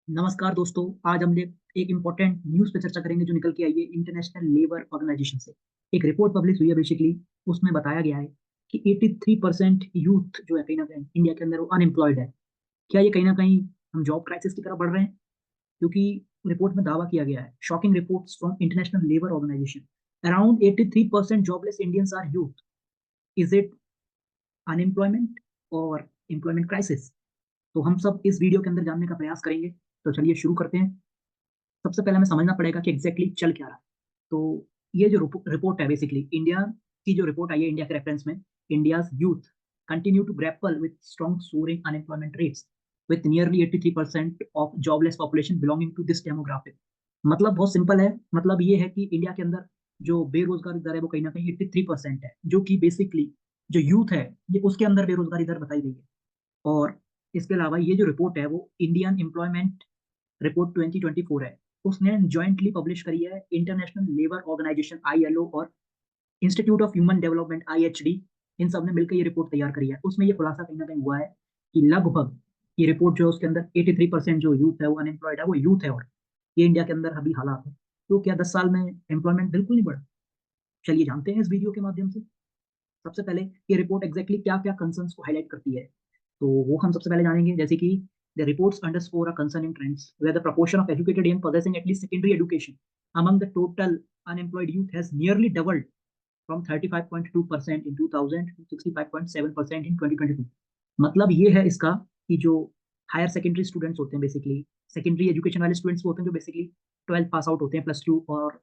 नमस्कार दोस्तों। आज हम एक इम्पोर्टेंट न्यूज़ पे चर्चा करेंगे जो निकल के आई है इंटरनेशनल लेबर ऑर्गेनाइजेशन से। एक रिपोर्ट पब्लिश हुई है बेसिकली। उसमें बताया गया है कि 83% यूथ जो है कहीं ना कहीं इंडिया के अंदर वो अनएम्प्लॉयड है। क्या ये कहीं ना कहीं हम जॉब क्राइसिस की तरफ बढ़ रहे हैं? क्योंकि रिपोर्ट में दावा किया गया है, shocking reports from international labour organisation, around 83% jobless Indians are youth. Is it unemployment और एम्प्लॉयमेंट क्राइसिस? तो हम सब इस वीडियो के अंदर जानने का प्रयास करेंगे। तो चलिए शुरू करते हैं। सबसे पहले हमें समझना पड़ेगा कि एग्जैक्टली चल क्या रहा है। तो ये जो रिपोर्ट है बेसिकली इंडिया की जो रिपोर्ट आई है इंडिया के रेफरेंस में, India's youth continue to grapple with strong soaring unemployment rates with nearly 83% of jobless population belonging to this demographic. मतलब बहुत सिंपल है, मतलब ये है कि इंडिया के अंदर जो बेरोजगारी दर है वो कहीं ना कहीं 83% है, जो कि बेसिकली जो यूथ है ये उसके अंदर बेरोजगारी दर बताई गई है। और इसके अलावा ये जो रिपोर्ट है वो इंडियन एम्प्लॉयमेंट रिपोर्ट 2024 है। उसने ज्वाइंटली पब्लिश करी है इंटरनेशनल लेबर ऑर्गेनाइजेशन आईएलओ और Institute of Human Development IHD. इन सब ने मिलकर ये रिपोर्ट तैयार करी है। उसमें ये खुलासा कहीं ना कहीं हुआ है कि लगभग ये रिपोर्ट जो है उसके अंदर 83% जो यूथ है वो अनएम्प्लॉयड है, वो यूथ है। और ये इंडिया के अंदर अभी हालात है। तो क्या 10 साल में एम्प्लॉयमेंट बिल्कुल नहीं बढ़ा? चलिए जानते हैं इस वीडियो के माध्यम से। सबसे पहले ये रिपोर्ट एग्जैक्टली क्या क्या कंसर्न्स को हाईलाइट करती है, तो वो हम सबसे पहले जानेंगे। जैसे कि the reports underscore a concerning trends where the proportion of educated young possessing at least secondary education among the total unemployed youth has nearly doubled from 35.2% in 2000 to 65.7% in 2022। मतलब ये है इसका कि जो हायर सेकेंडरी स्टूडेंट्स होते हैं basically, secondary education वाले students होते हैं जो बेसिकली 12th पास आउट होते हैं, +2, और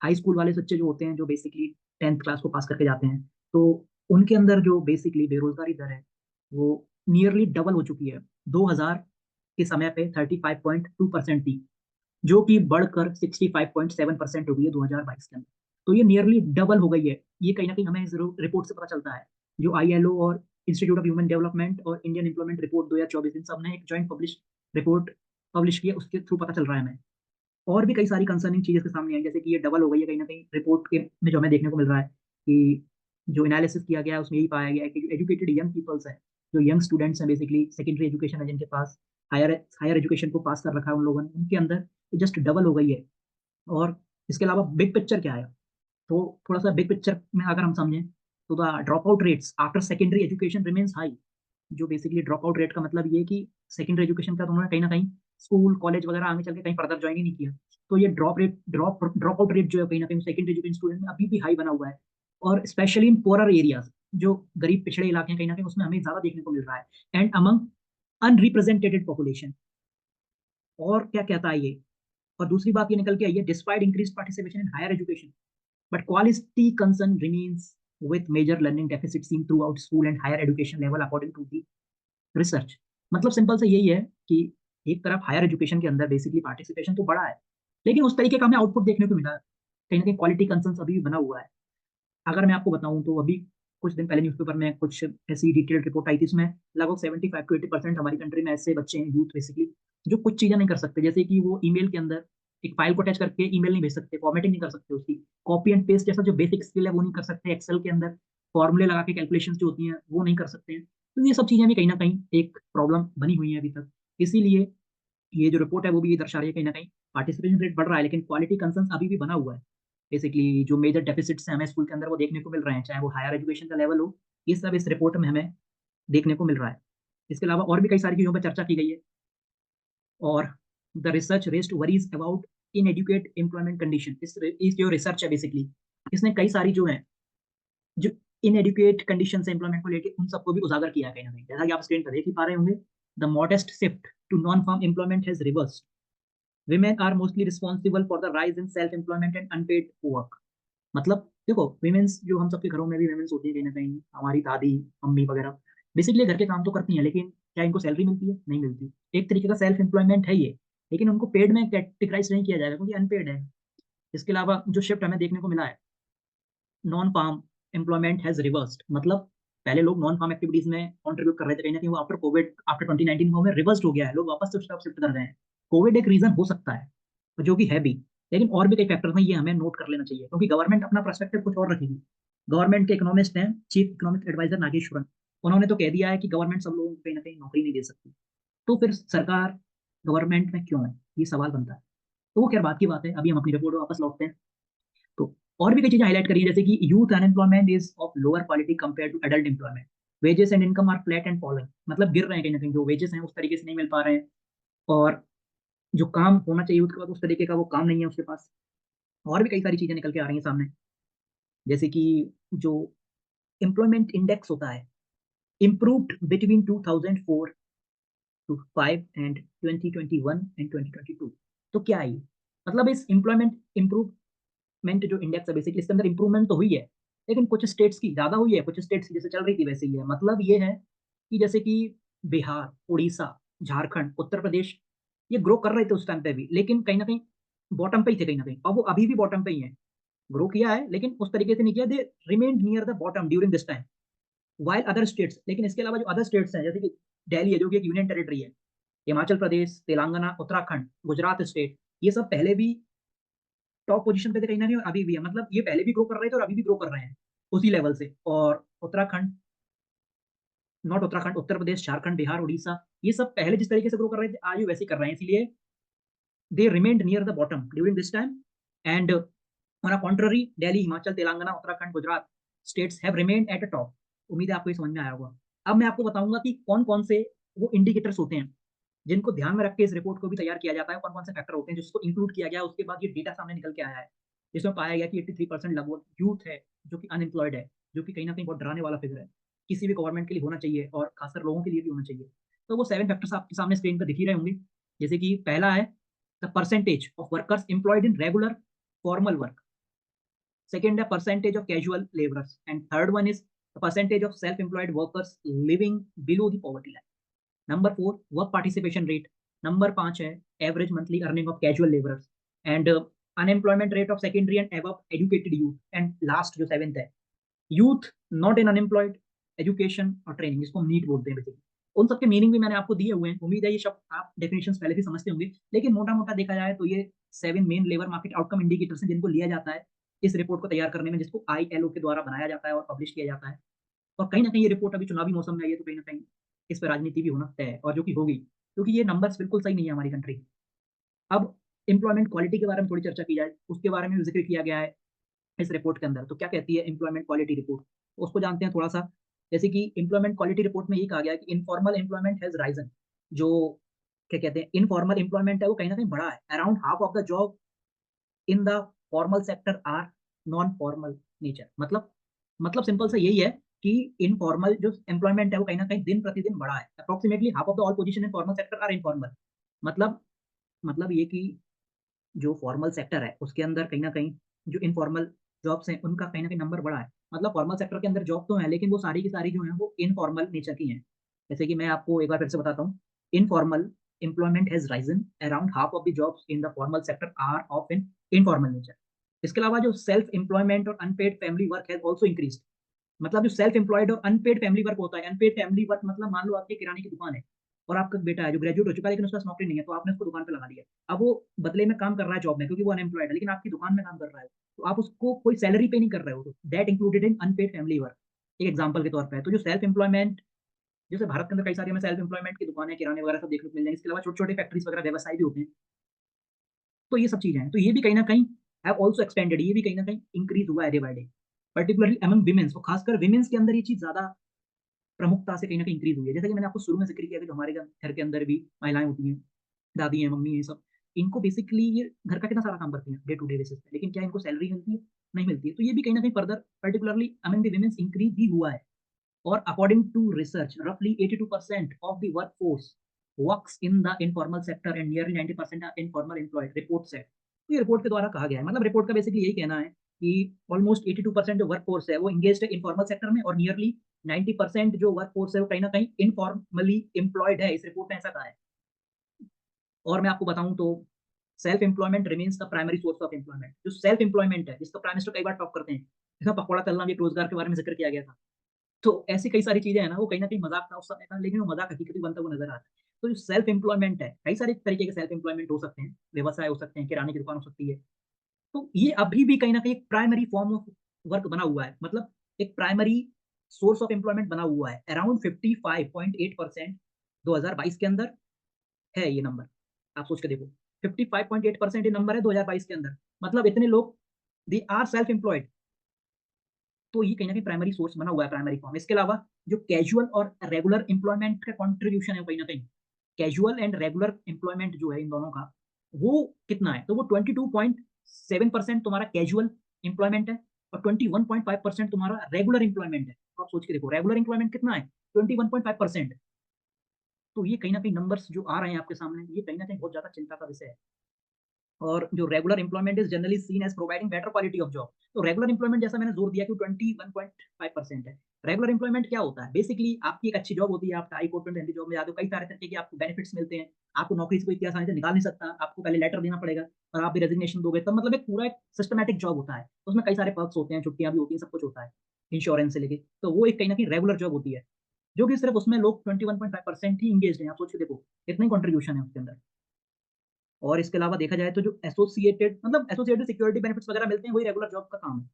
हाई स्कूल वाले बच्चे जो होते हैं जो बेसिकली 10th क्लास को पास करके जाते हैं, तो उनके अंदर जो बेसिकली बेरोजगारी दर है वो नियरली डबल हो चुकी है। 2000 के समय पे 35.2% थी, जो कि बढ़कर 65.7% हो गई है 2022 के अंदर। तो ये नियरली डबल हो गई है। ये कहीं ना कहीं हमें इस रिपोर्ट से पता चलता है। जो आईएलओ और इंस्टीट्यूट ऑफ ह्यूमन डेवलपमेंट और इंडियन एम्प्लॉयमेंट रिपोर्ट 2024, इन सब ने एक ज्वाइंट पब्लिश रिपोर्ट पब्लिश की है, उसके थ्रू पता चल रहा है हमें। और भी कई सारी कंसर्निंग चीजें के सामने आई, जैसे कि ये डबल हो गई है कहीं ना कहीं रिपोर्ट के में जो हमें देखने को मिल रहा है कि जो एनालिसिस किया गया है उसमें यही पाया गया है कि जो एजुकेटेड यंग पीपल्स हैं, जो यंग स्टूडेंट्स हैं बेसिकली सेकेंडरी एजुकेशन है जिनके पास हायर हायर एजुकेशन को पास कर रखा है उन लोगों ने, उनके अंदर जस्ट डबल हो गई है। और इसके अलावा बिग पिक्चर क्या है, तो थोड़ा सा बिग पिक्चर में अगर हम समझें तो the drop out rates after secondary education remains high. जो बेसिकली ड्रॉप आउट रेट का मतलब ये है कि सेकेंडरी एजुकेशन का तो उन्होंने कहीं ना कहीं स्कूल कॉलेज वगैरह आगे चल के कहीं फर्दर ज्वाइन ही नहीं किया। तो ये ड्रॉप आउट रेट जो है कहीं ना कहीं सेकेंडरी एजुकेशन स्टूडेंट में अभी भी हाई बना हुआ है। और स्पेशली इन पोरर एरियाज, जो गरीब पिछड़े इलाके हैं कहीं ना कहीं उसमें हमें ज्यादा देखने को मिल रहा है। And among unrepresented population. और क्या कहता है ये, और दूसरी बात ये निकल के आई है, despite increase participation in higher education but quality concern remains with major learning deficits seen throughout school and higher education level according to the research। मतलब सिंपल से यही है कि एक तरफ हायर एजुकेशन के अंदर बेसिकली पार्टिसिपेशन तो बढ़ा है, लेकिन उस तरीके का हमें आउटपुट देखने को मिला है। कहीं ना कहीं क्वालिटी कंसर्न अभी भी बना हुआ है। अगर मैं आपको बताऊं तो अभी कुछ दिन पहले न्यूज़पेपर में कुछ ऐसी डिटेल्ड रिपोर्ट आई थी, उसमें लगभग 75 to 80% हमारी कंट्री में ऐसे बच्चे हैं, यूथ बेसिकली, जो कुछ चीजें नहीं कर सकते। जैसे कि वो ईमेल के अंदर एक फाइल को अटैच करके ईमेल नहीं भेज सकते, फॉर्मेटिंग नहीं कर सकते उसकी, कॉपी एंड पेस्ट जैसा जो बेसिक स्किल है वो नहीं कर सकते, एक्सेल के अंदर फॉर्मूले लगा के कैलकुलेशन जो होती हैं वो नहीं कर सकते हैं। तो ये सब चीजें भी कहीं ना कहीं एक प्रॉब्लम बनी हुई है अभी तक। इसीलिए ये जो रिपोर्ट है वो भी ये दर्शा रही है कहीं ना कहीं पार्टिसिपेशन रेट बढ़ रहा है लेकिन क्वालिटी कंसर्न अभी भी बना हुआ है। बेसिकली जो मेजर डेफिसिट्स हैं हमें स्कूल के अंदर वो देखने को मिल रहे हैं, चाहे वो हायर एजुकेशन का लेवल हो, ये सब इस रिपोर्ट में हमें देखने को मिल रहा है। इसके अलावा और भी कई सारी चीजों पर चर्चा की गई है। और the research raised worries about in educate employment condition. इस जो रिसर्च है बेसिकली, इसने कई सारी जो है जो इन एडुकेट कंडीशन से एम्प्लॉयमेंट को लेकर उन सबको भी उजागर किया है कहीं ना कहीं, जैसा कि आप स्क्रीन पर देख ही पा रहे होंगे। The modest shift to non farm employment has reverse. women are mostly responsible for the rise in self employment and unpaid work। मतलब देखो विमेन्स जो हम सबके घरों में भी विमेन्स होती है कहीं ना कहीं, हमारी दादी मम्मी वगैरह बेसिकली घर के काम तो करती हैं, लेकिन क्या इनको सैलरी मिलती है? नहीं मिलती। एक तरीके का सेल्फ एम्प्लॉयमेंट है ये, लेकिन उनको पेड में कैटेगराइज नहीं किया जाएगा क्योंकि अनपेड है। इसके अलावा जो शिफ्ट हमें देखने को मिला है, non farm employment has reversed. मतलब पहले लोग नॉन फार्म एक्टिविटीज में कंट्रीब्यूट कर रहे थे, कहीं ना कहीं वो आफ्टर कोविड आफ्टर 2019 में रिवर्स्ड हो गया है, लोग वापस से उस तरफ शिफ्ट कर रहे हैं। कोविड एक रीजन हो सकता है, जो कि है भी, लेकिन और भी कई फैक्टर्स हैं, ये हमें नोट कर लेना चाहिए क्योंकि गवर्नमेंट अपना पर्सपेक्टिव कुछ और रखेगी। गवर्नमेंट के इकोनॉमिस्ट हैं चीफ इकोनॉमिक एडवाइजर नागेश्वरन, उन्होंने तो कह दिया है कि गवर्नमेंट सब लोगों को कहीं ना कहीं नौकरी नहीं दे सकती। तो फिर सरकार गवर्नमेंट में क्यों है, ये सवाल बनता है। तो वो खैर बात की बात है, अभी हम अपनी रिपोर्ट वापस लौटते हैं। तो और भी कई चीजें हाईलाइट करी है, जैसे कि youth unemployment is of lower quality compare to adult employment, wages and income are flat and following, मतलब गिर रहे हैं कहीं ना कहीं, जो वेजेस हैं उस तरीके से नहीं मिल पा रहे हैं, और जो काम होना चाहिए यूथ के पास उस तरीके का वो काम नहीं है उसके पास। और भी कई सारी चीजें निकल के आ रही हैं सामने, जैसे कि जो एम्प्लॉयमेंट इंडेक्स होता है, improved between 2004 to 5 and 2021 and 2022। तो क्या है ये, मतलब इस एम्प्लॉयमेंट इम्प्रूवमेंट जो इंडेक्स है बेसिकली, इसके अंदर इंप्रूवमेंट तो हुई है, लेकिन कुछ स्टेट्स की ज्यादा हुई है, कुछ स्टेट्स की जैसे चल रही थी वैसे ही है। मतलब ये है कि जैसे कि बिहार, उड़ीसा, झारखंड, उत्तर प्रदेश, ये ग्रो कर रहे थे उस टाइम पे भी, लेकिन कहीं ना कहीं बॉटम पे ही थे कहीं ना कहीं, और वो अभी भी बॉटम पे ही है। ग्रो किया है लेकिन उस तरीके से नहीं किया, they remained near the bottom during this time, while other states, लेकिन इसके अलावा जो अदर स्टेट्स हैं जैसे कि दिल्ली है जो कि एक यूनियन टेरिटरी है, हिमाचल प्रदेश, तेलंगाना, उत्तराखंड, गुजरात स्टेट, ये सब पहले भी टॉप पोजीशन पे थे कहीं ना कहीं, और अभी भी है, मतलब ये पहले भी ग्रो कर रहे थे और अभी भी ग्रो कर रहे हैं उसी लेवल से। और उत्तराखंड, नॉट उत्तराखंड, उत्तर प्रदेश, झारखंड, बिहार, उड़ीसा, ये सब पहले जिस तरीके से ग्रो कर रहे थे आज भी वैसे ही कर रहे हैं, इसलिए they remained near the bottom during this time. And on a contrary, Delhi, Himachal, Telangana, Uttarakhand, Gujarat states have remained at a top. उम्मीद है आपको ये समझ में आया होगा। अब मैं आपको बताऊंगा कि कौन कौन से वो इंडिकेटर्स होते हैं जिनको ध्यान में रख के इस रिपोर्ट को भी तैयार किया जाता है, कौन कौन से फैक्टर होते हैं जिसको इंक्लूड किया गया है, उसके बाद ये डेटा सामने निकल के आया है, जिसमें पाया गया कि 83% लगभग यूथ है जो कि अनएम्प्लॉयड है, जो कि कहीं ना कहीं बहुत डराने वाला फिगर है, किसी भी गवर्नमेंट के लिए होना चाहिए और खासकर लोगों के लिए भी होना चाहिए। तो वो 7 फैक्टर्स आपके सामने स्क्रीन पर दिख ही रहे होंगे। जैसे कि पहला है the percentage of workers employed in regular formal work, second the percentage of casual laborers, and third one is the percentage of self-employed workers living below the poverty line. Number 4 work participation rate, number 5 है average monthly earning of casual laborers, and unemployment rate of secondary and above educated youth, and last जो 7th है youth not in unemployed education और training, इसको NEET बोलते हैं basically. उन सबके meaning भी मैंने आपको दिए हुए हैं, उम्मीद है ये शब्द आप डेफिनेशन पहले भी समझते होंगे, लेकिन मोटा मोटा देखा जाए तो ये 7 main labour market outcome indicators हैं जिनको लिया जाता है इस रिपोर्ट को तैयार करने में, जिसको ILO के द्वारा बनाया जाता है और पब्लिश किया जाता है। और कहीं ना कहीं ये रिपोर्ट अभी चुनावी मौसम में आई है, तो कहीं ना कहीं इस पर राजनीति भी होना तय है, और जो कि होगी, क्योंकि ये नंबर्स बिल्कुल सही नहीं है हमारी कंट्री। अब एम्प्लॉयमेंट क्वालिटी के बारे में थोड़ी चर्चा की जाए, उसके बारे में भी जिक्र किया गया है इस रिपोर्ट के अंदर। तो क्या कहती है एम्प्लॉयमेंट क्वालिटी रिपोर्ट, उसको जानते हैं थोड़ा सा। जैसे कि एम्प्लॉयमेंट क्वालिटी रिपोर्ट में ये कहा गया है कि इनफॉर्मल एम्प्लॉयमेंट हैज राइजन, जो क्या कहते हैं इनफॉर्मल एम्प्लॉयमेंट है वो कहीं ना कहीं बढ़ा है, around half of the job in the formal sector are non formal nature. मतलब सिंपल सा यही है कि इनफॉर्मल जो एम्प्लॉयमेंट है वो कहीं ना कहीं दिन प्रतिदिन बढ़ा है, approximately half of the all position in formal sector are informal. मतलब मतलब ये कि जो फॉर्मल सेक्टर है उसके अंदर कहीं ना कहीं जो इनफॉर्मल जॉब्स हैं उनका कहीं ना कहीं नंबर बढ़ा है। मतलब फॉर्मल सेक्टर के अंदर जॉब तो है, लेकिन वो सारी की सारी जो है वो इनफॉर्मल नेचर की हैं। जैसे कि मैं आपको एक बार फिर से बताता हूँ, informal employment has risen, around half of the jobs in the formal sector are of an informal nature. इसके अलावा जो सेल्फ एम्प्लॉयमेंट और unpaid family work has also increase. मतलब जो सेल्फ एम्प्लॉयड और अनपेड फैमिली वर्क होता है, unpaid family work मतलब मान लो आपकी किराने की दुकान है और आपका बेटा है जो ग्रेजुएट हो चुका है लेकिन उसके पास नौकरी नहीं है, तो आपने उसको दुकान पे लगा दिया। अब वो बदले में काम कर रहा है जॉब में क्योंकि वो अनएम्प्लॉयड है, लेकिन आपकी दुकान में काम कर रहा है, तो आप उसको कोई सैलरी पे नहीं कर रहे हो, तो that included in unpaid family work, एक एग्जाम्पल के तौर पर है। तो जो सेल्फ एम्प्लॉयमेंट, जैसे भारत के अंदर कई सारी हमें सेल्फ एम्प्लॉयमेंट की दुकानें, किराने वगैरह सब देखने को मिल जाएंगे, इसके अलावा छोटे छोटे फैक्ट्रीज वगैरह व्यवसाय भी होते हैं। तो ये सब चीजें हैं, तो ये भी कहीं ना कहीं हैव ऑल्सो एक्सपेंडेड, ये भी कहीं ना कहीं इंक्रीज हुआ है day by day, particularly among women's, और खासकर विमेन्स के अंदर ये चीज ज्यादा प्रमुखता से कहीं ना कहीं इंक्रीज हुई है। जैसे कि मैंने आपको शुरू में जिक्र किया कि जो हमारे घर के अंदर भी महिलाएं होती हैं, दादी हैं, मम्मी हैं, सब, इनको बेसिकली ये घर का कितना सारा काम करती हैं डे टू डे बेसिस पे, लेकिन क्या इनको सैलरी मिलती है? नहीं मिलती है। तो ये भी कहीं ना कहीं further particularly among the womens increase भी हुआ है। और अकॉर्डिंग टू रिसर्च रफली 82% of the workforce works in the informal sector and nearly 90% are informal employed, report से। तो ये रिपोर्ट के द्वारा कहा गया है, मतलब रिपोर्ट का बेसिकली यही कहना है कि ऑलमोस्ट 82% जो वर्कफोर्स है वो इंगेज्ड है इनफॉर्मल सेक्टर में, और नियरली 90% जो वर्कफोर्स है वो कहीं ना कहीं इनफॉर्मली एम्प्लॉयड है, इस रिपोर्ट में ऐसा कहा है। और मैं आपको बताऊं तो self employment remains the primary source of employment. जो सेल्फ एम्प्लॉयमेंट है जिसका प्राइम मिनिस्टर कई बार टॉक करते हैं, इसमें पकौड़ा तलना भी एक रोजगार के बारे में जिक्र किया गया था। तो ऐसी कई सारी चीजें हैं ना, वो कहीं ना कहीं मजाक था उस समय का, लेकिन वो मजाक हकीकत बनता हुआ नजर आ रहा है। तो जो सेल्फ एम्प्लॉयमेंट है, कई सारे तरीके के सेल्फ एम्प्लॉयमेंट हो सकते हैं, व्यवसाय हो सकते हैं, किराने की दुकान हो सकती है। तो ये अभी भी कहीं ना कहीं एक प्राइमरी फॉर्म ऑफ वर्क बना हुआ है, मतलब एक प्राइमरी सोर्स ऑफ एम्प्लॉयमेंट बना हुआ है। अराउंड 55.8% 2022 के अंदर है ये नंबर। आप सोच के देखो, 55.8% ये नंबर है 2022 के अंदर, मतलब इतने लोग दे आर सेल्फ एम्प्लॉयड। तो ये कहीं न कहीं प्राइमरी सोर्स बना हुआ है, प्राइमरी फॉर्म। इसके अलावा जो कैजुअल और रेगुलर एम्प्लॉयमेंट का कंट्रीब्यूशन है कहीं न कहीं, कैजुअल एंड रेगुलर एम्प्लॉयमेंट जो है इन दोनों का, वो कितना है? तो वो 22.7% तुम्हारा कैजुअल एम्प्लॉयमेंट है और 21.5% तुम्हारा रेगुलर एम्प्लॉयमेंट है। तो आप सोच के देखो रेगुलर एम्प्लॉयमेंट कितना है? 21.5%। तो ये कहीं न कहीं नंबर्स जो आ रहे हैं आपके सामने, ये कहीं न कहीं बहुत ज़्यादा चिंता का विषय है। और जो regular employment is generally seen as providing better quality of job. तो रेगुलर एम्प्लॉयमेंट जैसा मैंने जोर दिया कि 21.5% है। रेगुलर एम्प्लॉयमेंट क्या होता है? बेसिकली आपकी एक अच्छी जॉब होती है, आप हाई कोर्ट में जॉब में जाते हो, कई सारे तरीके के आपको बेनिफिट्स मिलते हैं। आपको नौकरी से कोई इतनी आसानी से निकाल नहीं सकता, आपको पहले लेटर देना पड़ेगा और आप भी रेजिग्नेशन दोगे, तब मतलब एक पूरा एक सिस्टमैटिक जॉब होता है। उसमें कई सारे पर्क्स होते हैं, छुट्टियां भी होती हैं, सब कुछ होता है, इंश्योरेंस से लेके। तो वो एक कहीं ना कहीं रेगुलर जॉब होती है, जो कि सिर्फ उसमें लोग 21.5% ही इंगेज हैं। आप सोच के देखो इतना ही कॉन्ट्रीब्यूशन है उसके अंदर। और इसके अलावा देखा जाए तो जो एसोसिएटेड सिक्योरिटी बेनिफिट्स वगैरह मिलते हैं, वही रेगुलर जॉब का काम है।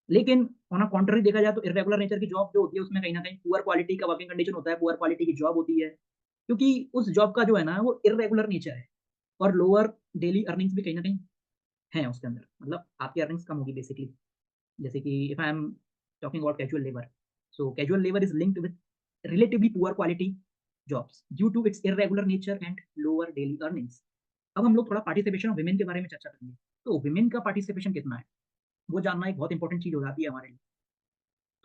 लेकिन ऑन अ कॉन्ट्ररी देखा जाए तो इर्रेगुलर नेचर की जॉब जो होती है, उसमें कहीं न कहीं पुअर क्वालिटी का वर्किंग कंडीशन होता है, पुअर क्वालिटी की जॉब होती है। क्योंकि उस जॉब का जो है ना वो इर्रेगुलर नेचर है और लोअर डेली अर्निंग्स भी कहीं न कहीं हैं उसके अंदर। मतलब आपकी अर्निंग्स कम होगी बेसिकली। जैसे कि if I am talking about casual labour, so casual labour is linked with relatively poor quality jobs due to its irregular nature and lower daily earnings. अब हम लोग थोड़ा पार्टिसिपेशन ऑफ वुमेन के बारे में चर्चा करेंगे। तो वुमेन का पार्टिसिपेशन कितना है? वो जानना एक बहुत इंपॉर्टेंट चीज़ हो जाती है हमारे लिए।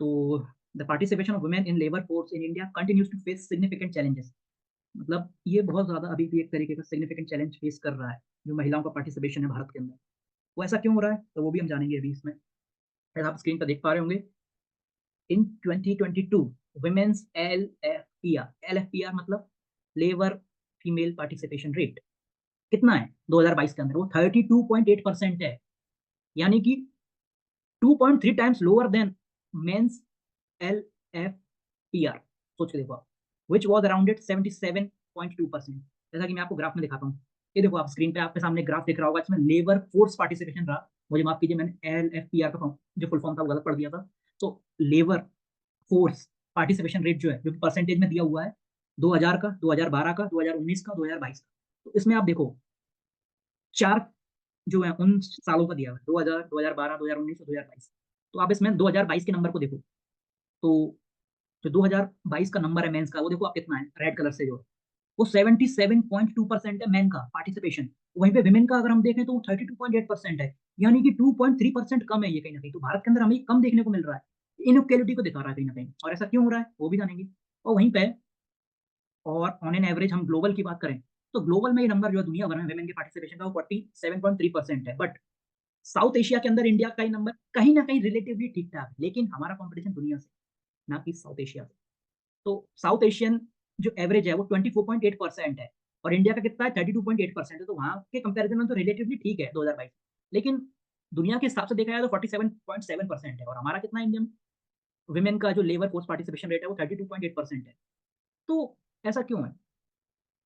तो the participation of women in labour force in India continues to face significant challenges. मतलब ये बहुत ज़्यादा अभी भी एक तरीके का सिग्निफिकेंट चैलेंज फेस कर रहा है, जो महिलाओं का पार्टिसिपेशन है भारत के अंदर। वो ऐसा क्यों हो रहा है? तो वो भी हम जानेंगे अभी इसमें। शायद आप स्क्रीन पर देख पा रहे होंगे, इन 2022 वुमेन्स एलएफपीआर मतलब लेबर फीमेल पार्टिसिपेशन रेट कितना है 2022 के अंदर? वो 32.8% है, यानी कि 2.3 टाइम्स लोअर देन मेंस एलएफपीआर। सोच के देखो आप, व्हिच वाज अराउंडेड 77.2%। जैसा कि मैं आपको ग्राफ में दिखाता हूँ, ये देखो आप स्क्रीन पे आपके सामने ग्राफ दिख रहा होगा, इसमें लेबर फोर्स पार्टिसिपेशन रहा। मुझे माफ कीजिए, मैंने एलएफपीआर का जो फुल फॉर्म था वो गलत पढ़ दिया था। तो लेबर फोर्स पार्टिसिपेशन रेट जो है, जो परसेंटेज में दिया हुआ है, 2000 का, 2012 का, 2019 का, 2022 का। तो इसमें आप देखो चार जो है उन सालों का दिया हुआ है, 2000, 2012, 2019 और 2022। तो आप इसमें 2022 के नंबर को देखो, तो जो 2022 का नंबर है मेंस का, वो देखो आप कितना है रेड कलर से जो है, वो 77.2% है मेन का पार्टिसिपेशन। वहीं पे विमेन का अगर हम देखें तो वो 32.8% है, यानी कि 2.3% कम है ये कहीं ना कहीं। तो भारत के अंदर हमें कम देखने को मिल रहा है, इनइक्वालिटी को दिखा रहा है कहीं ना कहीं। और ऐसा क्यों हो रहा है वो भी जानेंगे। और वहीं पे और ऑन एन एवरेज हम ग्लोबल की बात करें, तो ग्लोबल में ये नंबर जो है दुनिया भर में वुमेन के पार्टिसिपेशन का वो 47.3% है। बट साउथ एशिया के अंदर इंडिया का ये नंबर कहीं ना कहीं रिलेटिवली ठीक ठाक है, लेकिन हमारा कॉम्पिटिशन दुनिया से, ना कि साउथ एशिया से। तो साउथ एशियन जो एवरेज है वो 24.8% है और इंडिया का कितना है 32.8% है। तो वहां के कंपैरिजन में तो रिलेटिवली ठीक है 2022, लेकिन दुनिया के हिसाब से देखा जाए तो 47.7% है। और हमारा कितना इंडियन वुमेन का जो लेबर फोर्स पार्टिसिपेशन रेट है वो 32.8% है। तो ऐसा क्यों है?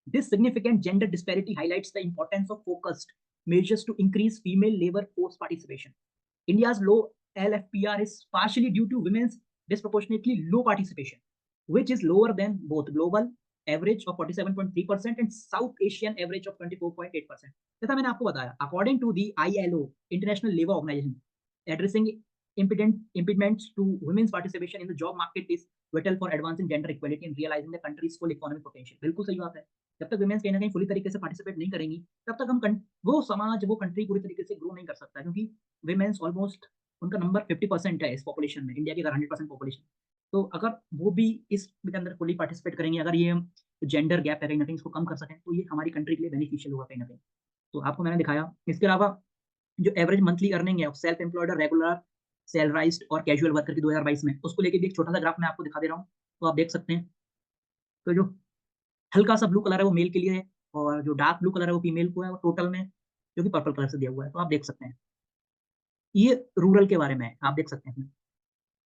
This significant gender disparity highlights the importance of focused measures to increase female labor force participation. India's low LFPR is partially due to women's disproportionately low participation, which is lower than both global average of 47.3% and South Asian average of 24.8%. जैसा मैंने आपको बताया, according to the ILO, International Labour Organization, addressing impediments to women's participation in the job market is vital for advancing gender equality and realizing the country's full economic potential. बिल्कुल सही बात है। जब तक वुमेन्स कहीं ना कहीं फुली तरीके से पार्टिसिपेट नहीं करेंगी, तब तक वो समाज, वो कंट्री पूरी तरीके से ग्रो नहीं कर सकता, क्योंकि वुमेन्स ऑलमोस्ट उनका नंबर 50% है इस पॉपुलेशन में, इंडिया की अगर 100% पॉपुलेशन। तो अगर वो भी इसके अंदर फुली पार्टिसिपेट करेंगे, अगर ये जेंडर गैप है कहीं ना कहीं इसको कम कर सकें, तो ये हमारी कंट्री के लिए बेनिफिशियल होगा कहीं ना कहीं। तो आपको मैंने दिखाया। इसके अलावा जो एवरेज मंथली अर्निंग है सेल्फ एम्प्लॉयड, रेगुलर, सैलराइज्ड और कैजुअल वर्कर की 2022 में, उसको लेके भी एक छोटा सा ग्राफ मैं आपको दिखा दे रहा हूँ, तो आप देख सकते हैं। तो जो हल्का सा ब्लू कलर है वो मेल के लिए है और जो डार्क ब्लू कलर है वो फीमेल को है, और टोटल में जो कि पर्पल कलर से दिया हुआ है, तो आप देख सकते हैं। ये रूरल के बारे में है, आप देख सकते हैं इसमें।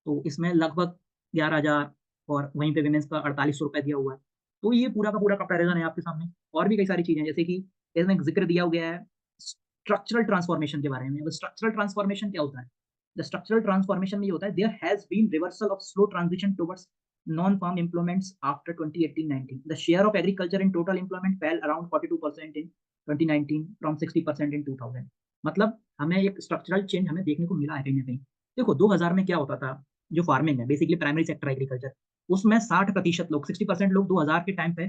तो इसमें लगभग 11,000 और वहीं पे विमेंस का 4800 दिया हुआ है। तो ये पूरा का पूरा कंपैरिजन है आपके सामने। और भी कई सारी चीजें जैसे कि इसमें जिक्र दिया गया है स्ट्रक्चरल ट्रांसफॉर्मेशन के बारे में। स्ट्रक्चरल ट्रांसफॉर्मेशन क्या होता है? द स्ट्रक्चरल ट्रांसफॉर्मेशन में ये होता है, there has been reversal of slow transition towards non-farm employments after 2018-19. The share of agriculture in total employment fell around 42% in 2019 from 60% in 2000. मतलब हमें एक स्ट्रक्चरल चेंज हमें देखने को मिला है कहीं ना कहीं। देखो 2000 में क्या होता था, जो फार्मिंग है बेसिकली प्राइमरी सेक्टर एग्रीकल्चर, उसमें 60% लोग 60% लोग 2000 के टाइम पे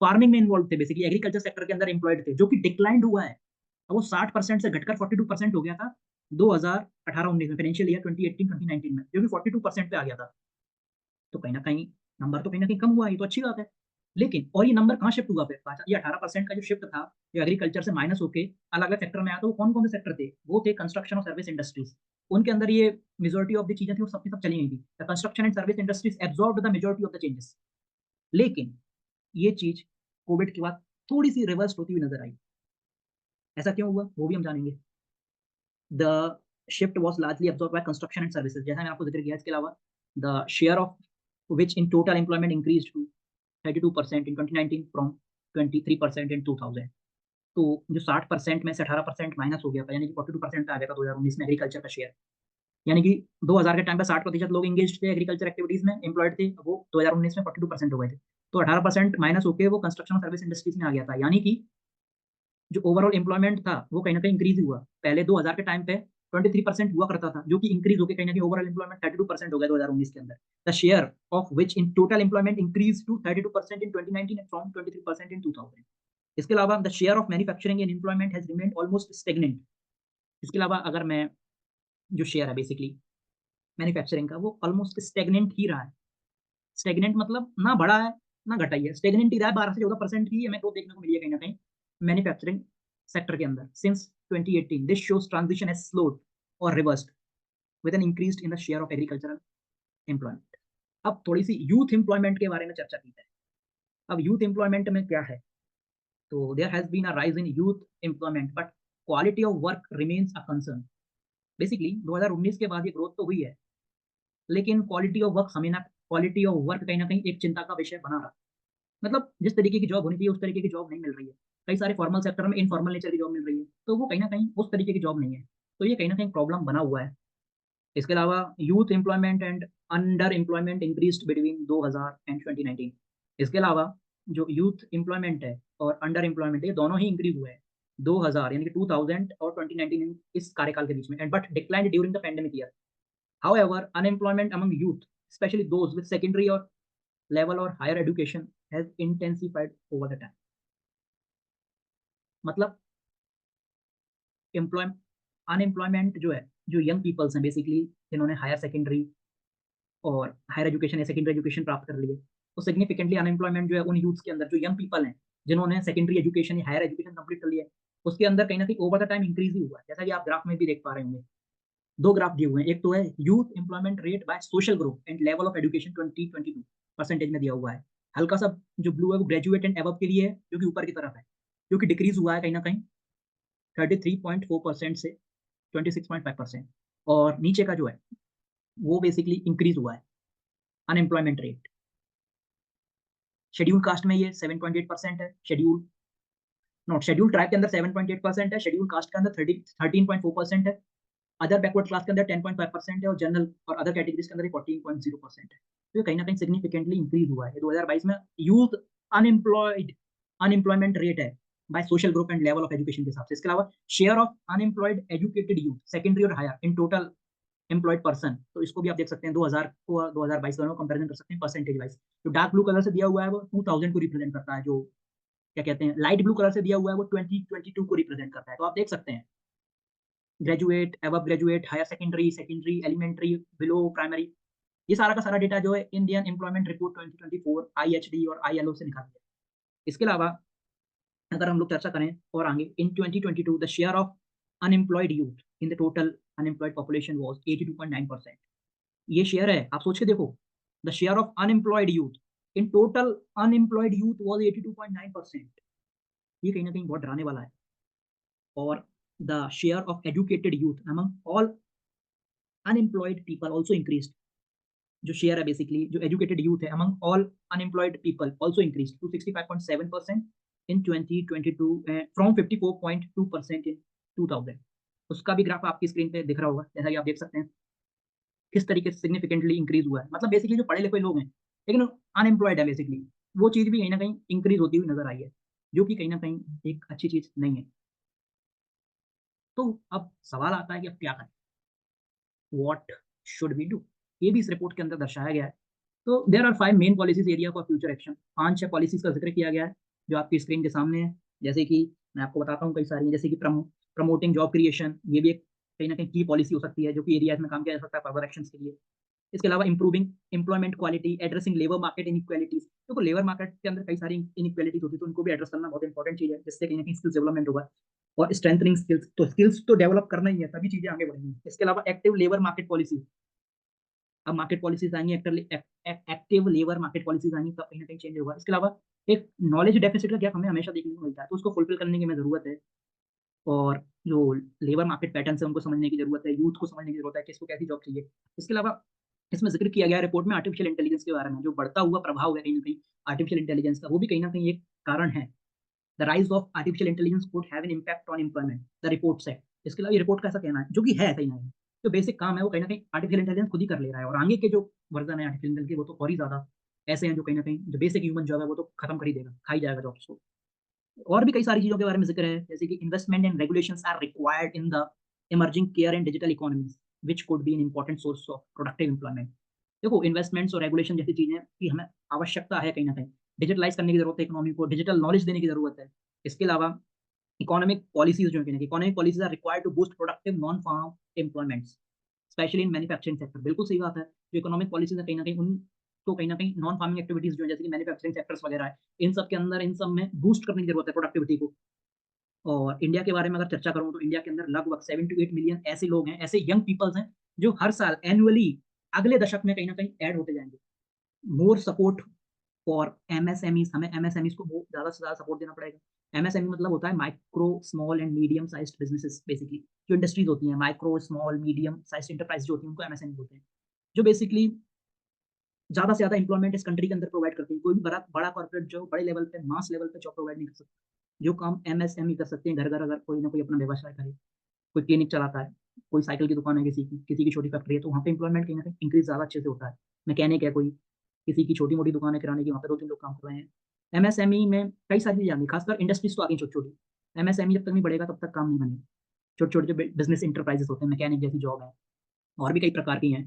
फार्मिंग में इन्वॉल्व थे, बेसिकली एग्रीकल्चर सेक्टर के अंदर एम्प्लॉयड थे, जो कि डिक्लाइंड हुआ है। अब वो 60% से घटकर 42% हो गया था 2018-19 में, फाइनेंशियल ईयर 2018-2019 में, जो कि 42% पे आ गया था। तो कहीं ना कहीं नंबर तो कहीं ना कहीं कम हुआ, ये तो अच्छी बात है। लेकिन और ये नंबर कहाँ शिफ्ट हुआ फिर, ये 18% का जो शिफ्ट था, जो एग्रीकल्चर से माइनस होके अलग अलग सेक्टर में आया, तो वो कौन कौन से सेक्टर थे? वो थे कंस्ट्रक्शन और सर्विस इंडस्ट्रीज। उनके अंदर ये मेजोरिटी ऑफ द चीजें थी, वो सबकी सब चली गई थी। The construction and service industries absorb the majority of the changes. लेकिन ये चीज कोविड के बाद थोड़ी सी रिवर्स होती हुई नजर आई। ऐसा क्यों हुआ वो भी हम जानेंगे। The shift was largely absorb by construction and services, जैसा मैंने आपको जिक्र किया। इसके अलावा the share of which in total employment increase to 32% in 2019 from 23% in 2000। तो जो 60% में से 18% माइनस हो गया था, यानी कि 42% पे आ गया था 2019 में एग्रीकल्चर का शेयर। यानी कि 2000 के टाइम पे 60% लोग एंगेज थे एग्रीकल्चर एक्टिविटीज में, एम्प्लॉयड थे, वो 2019 में 42% हो गए थे। तो 18% माइनस होकर वो कंस्ट्रक्शन और सर्विस इंडस्ट्रीज में आ गया था। यानी कि जो ओवरऑल एम्प्लॉयमेंट था वो कहीं ना कहीं इंक्रीज हुआ। पहले 2000 के टाइम पे 23% हुआ करता था, जो कि इंक्रीज होकर कहीं ना कहीं ओवरऑल एम्प्लॉयमेंट 32% हो गया 2019 के अंदर। The share of which in total employment increase to 32% in 2019 and from 23% in 2000। इसके अलावा the share of manufacturing in employment has remained almost stagnant. इसके अलावा अगर मैं जो शेयर है बेसिकली मैन्युफैक्चरिंग का, वो ऑलमोस्ट स्टेगनेंट ही रहा है। स्टेगनेंट मतलब ना बढ़ा है ना घटा है, स्टेगनेंट ही रहा है। 12 से 14% की हमें ग्रोथ देखने को मिली है कहीं ना कहीं मैन्युफैक्चरिंग सेक्टर के अंदर since 2018। This shows transition has slowed और reversed with an increase in the share of agricultural employment. अब थोड़ी सी यूथ एम्प्लॉयमेंट के बारे में चर्चा की है। अब यूथ एम्प्लॉयमेंट में क्या है, तो there has been a rise in youth employment but quality of work remains a concern. Basically 2019 के बाद ये ग्रोथ तो हुई है, लेकिन क्वालिटी ऑफ वर्क हमें ना, क्वालिटी ऑफ वर्क कहीं ना कहीं एक चिंता का विषय बना रहा। मतलब जिस तरीके की जॉब होनी चाहिए उस तरीके की जॉब नहीं मिल रही है। कई सारे फॉर्मल सेक्टर में इनफॉर्मल नेचर की जॉब मिल रही है, तो वो कहीं ना कहीं उस तरीके की जॉब नहीं है। तो ये कहीं ना कहीं प्रॉब्लम बना हुआ है। इसके अलावा youth employment and under employment increase between 2000 and 2019। इसके अलावा जो यूथ एम्प्लॉयमेंट है और अंडर एम्प्लॉयमेंट है, ये दोनों ही इंक्रीज हुए हैं 2000 यानी कि 2000 और 2019 इस कार्यकाल के बीच में, and but declined during the pandemic year. However unemployment among youth specially those with secondary और लेवल और higher education has intensified over the time. मतलब एम्प्लॉय अनएम्प्लॉयमेंट जो है, जो यंग पीपल्स हैं बेसिकली, जिन्होंने हायर सेकेंडरी और हायर एजुकेशन या सेकेंडरी एजुकेशन प्राप्त कर लिए, तो सिग्निफिकेंटली अनएम्प्लॉयमेंट जो है उन यूथ्स के अंदर, जो यंग पीपल हैं जिन्होंने सेकेंडरी एजुकेशन या हायर एजुकेशन कंप्लीट कर लिया है, उसके अंदर कहीं ना कहीं ओवर द टाइम इंक्रीज ही हुआ है। जैसा कि आप ग्राफ में भी देख पा रहे होंगे, दो ग्राफ दिए हुए हैं। एक तो है youth employment rate by social group and level of education 2022 percentage में दिया हुआ है। हल्का सा जो ब्लू है वो ग्रेजुएट एंड एबव के लिए है, जो कि ऊपर की तरफ है, जो कि डिक्रीज हुआ है कहीं ना कहीं 33.4% से 26.5%। और नीचे का जो है वो बेसिकली इंक्रीज हुआ है अनएम्प्लॉयमेंट रेट। शेड्यूल कास्ट में ये 7.8% है, शेड्यूल नॉट शेड्यूल ट्राइब के अंदर 7.8% है, शेड्यूल कास्ट के अंदर 13.4% है, अदर बैकवर्ड क्लास के अंदर 10.5% है, और जनरल और अदर कैटेगरीज के अंदर 14.0% है। तो ये कहीं ना कहीं सिग्निफिकेंटली इंक्रीज हुआ है 2022 में। यूथ अनएम्प्लॉयड अनएम्प्लॉयमेंट रेट है by social group and level of education के हिसाब से। इसके अलावा share of unemployed educated youth secondary और higher in total employed person, तो इसको भी आप देख सकते हैं 2000 को 2022 दोनों कंपैरिजन कर सकते हैं परसेंटेज वाइज। जो डार्क ब्लू कलर से दिया हुआ है वो 2000 को रिप्रेजेंट करता है, जो क्या कहते हैं लाइट ब्लू कलर से दिया हुआ है वो 2022 को रिप्रेजेंट करता है। तो आप देख सकते हैं graduate, above graduate, higher secondary, secondary, elementary, below primary, ये सारा का सारा डेटा जो है इंडियन एम्प्लॉयमेंट रिपोर्ट 2024 आईएचडी और आईएलओ से निकाल दिया। इसके अलावा अगर हम लोग चर्चा करें और आगे, इन 2022 the share of unemployed youth in the total unemployed population was 82.9%। ये शेयर है, आप सोच के देखो, the share of unemployed youth in total unemployed youth was 82.9%। ये कहीं ना कहीं बहुत डराने वाला है। और the share of educated youth among all unemployed people also increase. जो शेयर है बेसिकली जो एजुकेटेड यूथ है among all unemployed people also increase to 65.7% in 2022 from 54.2% in 2000। उसका भी ग्राफ आपकी स्क्रीन पे दिख रहा होगा, जैसा कि आप देख सकते हैं किस तरीके से सिग्निफिकेंटली इंक्रीज हुआ है। मतलब बेसिकली जो पढ़े लिखे लोग हैं लेकिन अनएम्प्लॉयड है बेसिकली, वो चीज़ भी कहीं न कहीं इंक्रीज़ होती हुई नज़र आई है, जो कि कहीं न कहीं एक अच्छी चीज़ नहीं है। तो अब सवाल आता है कि अब क्या करें? What should we do? ये भी इस रिपोर्ट के अंदर दर्शाया गया है। तो there are 5 main policies area for future action. 5-6 policies का ज़िक्र किया गया है, जो आपकी स्क्रीन के सामने है। जैसे कि मैं आपको बताता हूँ कई सारी हैं, जैसे कि प्रमोटिंग जॉब क्रिएशन, ये भी एक कहीं न कहीं की पॉलिसी हो सकती है, जो कि एरियाज़ में काम किया जा सकता है फर्दर एक्शंस के लिए। इसके अलावा improving employment quality, addressing labour market inequalities. देखो लेबर मार्केट के अंदर कई सारी इनइक्वालिटीज़ होती है, तो उनको भी एड्रेस करना बहुत इंपॉर्टेंट चीज़ है, जिससे कहीं न कहीं स्किल्स डेवलपमेंट होगा। और स्ट्रेंथनिंग स्किल्स, तो स्किल्स तो डेवलप करना ही है, तभी चीज़ें आगे बढ़ेंगी। इसके अलावा एक्टिव लेबर मार्केट पॉलिसी, अब मार्केट पॉलिसीज़ आएँगी, एक्टिव लेबर मार्केट पॉलिसीज़ आएँगी, तब कहीं न कहीं चेंज होगा। इसके अलावा एक नॉलेज डेफिसिट का गैप हमें हमेशा देखने को मिलता है, तो उसको फुलफिल करने की हमें ज़रूरत है। और जो लेबर मार्केट पैटर्न्स हैं, उनको समझने की ज़रूरत है, यूथ को समझने की ज़रूरत है, किसको कैसी जॉब चाहिए। इसके अलावा इसमें ज़िक्र किया गया है रिपोर्ट में आर्टिफिशियल इंटेलिजेंस के बारे में, जो बढ़ता हुआ प्रभाव है कहीं न कहीं आर्टिफिशियल इंटेलिजेंस का, वो भी कहीं न कहीं एक कारण है। The rise of artificial intelligence could have an impact on employment, the report said. इसके अलावा ये रिपोर्ट का ऐसा कहना है, जो कि है कहीं न कहीं। जो बेसिक काम है, वो कहीं न कहीं आर्टिफिशियल इंटेलिजेंस खुद ही कर ले रहा है, और आगे के जो वर्ज़न है आर्टिफिशियल इंटेलिजेंस के, वो तो और ही ज़्यादा ऐसे हैं, जो कहीं न कहीं जो बेसिक ह्यूमन जॉब है, वो तो खत्म कर ही देगा, खा ही जाएगा जॉब्स को। और भी कई सारी चीज़ों के बारे में ज़िक्र है, जैसे कि investment and regulations are required in the emerging care and digital economies, which could be an important source of productive employment. देखो इन्वेस्टमेंट्स और रेगुलेशन जैसी चीज़ें की हमें आवश्यकता है कहीं न कहीं। डिजिटलाइज़ करने की ज़रूरत है इकोनॉमी को, डिजिटल नॉलेज देने की ज़रूरत है। इसके अलावा इकोनॉमिक पॉलिसीज़ जो हैं, economic policies are required to boost productive non farm employments, specially in manufacturing sector. बिल्कुल सही बात है। जो इकोनॉमिक पॉलिसीज़ है कहीं न कहीं उनको कहीं न कहीं नॉन फार्मिंग एक्टिविटीज़ जो है, जैसे कि मैन्युफैक्चरिंग सेक्टर्स वगैरह है, इन सब के अंदर इन सब में बूस्ट करने की ज़रूरत है प्रोडक्टिविटी को। और इंडिया के बारे में अगर चर्चा करूँ, तो इंडिया के अंदर लगभग 7 टू 8 मिलियन ऐसे लोग हैं, ऐसे यंग पीपल्स हैं, जो हर साल एनुअली अगले दशक में कहीं न कहीं ऐड होते जाएँगे। मोर सपोर्ट फॉर एमएसएमईज़, हमें एमएसएमईज़ को बहुत ज़्यादा से ज़्यादा सपोर्ट देना पड़ेगा। एमएसएमई मतलब होता है micro, small and medium sized businesses basically. जो इंडस्ट्रीज़ होती हैं, micro, small, medium sized enterprise जो होती हैं, उनको एमएसएमई बोलते हैं। जो बेसिकली ज़्यादा से ज़्यादा एम्प्लॉयमेंट इस कंट्री के अंदर प्रोवाइड करती है। कोई भी बड़ा बड़ा कॉर्पोरेट जो बड़े लेवल पे, मास लेवल पे जॉब प्रोवाइड नहीं कर सकता। जो काम एमएसएमई कर सकते हैं, घर-घर अगर कोई ना कोई अपना व्यवसाय करे, कोई क्लिनिक चलाता है, कोई साइकिल की दुकान है किसी की छोटी फैक्ट्री है, तो वहाँ पे एम्प्लॉयमेंट कहीं न कहीं इंक्रीज़ ज़्यादा अच्छे से होता है। मैकेनिक है कोई, किसी की छोटी-मोटी दुकान है किराने की, वहाँ पे 2-3 लोग काम कर रहे हैं। एमएसएमई में कई सारी चीज़ें आती हैं, खासकर इंडस्ट्रीज़ तो आ गई छोटी-छोटी। एमएसएमई जब तक नहीं बढ़ेगा, तब तक काम नहीं बनेगा। छोटे-छोटे जो बिज़नेस एंटरप्राइज़ेज़ होते हैं, मैकेनिक जैसी जॉब है, और भी कई प्रकार की हैं।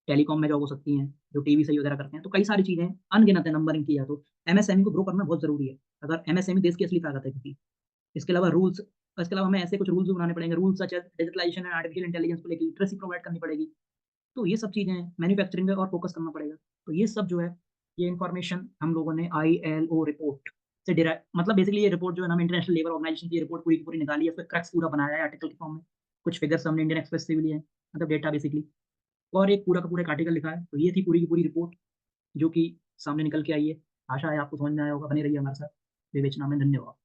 टेलीकॉम में जॉब हो सकती हैं, जो टीवी सही वगैरह करते हैं, तो कई सारी चीज़ें हैं, अनगिनत है नंबर इनकी है तो। एमएसएमई को ग्रो करना बहुत ज़रूरी है। अगर एमएसएमई देश की असली ताकत है क्योंकि। इसके अलावा रूल्स, इसके अलावा हमें ऐसे कुछ रूल्स भी बनाने पड़ेंगे, rules such as digitalisation and artificial intelligence को लेके लिटरेसी प्रोवाइड करनी पड़ेगी। तो ये सब चीज़ें हैं, मैन्युफैक्चरिंग पे और फ़ोकस करना पड़ेगा। तो ये सब जो है, ये इन्फॉर्मेशन हम लोगों ने आईएलओ रिपोर्ट से मतलब बेसिकली ये रिपोर्ट जो है ना, हम इंटरनेशनल लेबर ऑर्गनाइजेशन की रिपोर्ट पूरी की पूरी निकाली है, उसका क्रक्स पूरा बनाया है आर्टिकल के फॉर्म में। कुछ फिगर्स हमने इंडियन एक्सप्रेस से भी लिए हैं, मतलब डेटा बेसिकली, और एक पूरा का पूरा एक आर्टिकल लिखा है। तो ये थी पूरी की पूरी रिपोर्ट, जो कि सामने निकल के आई है। आशा है आपको समझ में आया होगा, बने रहिए हमारे साथ। विवेचना में धन्यवाद।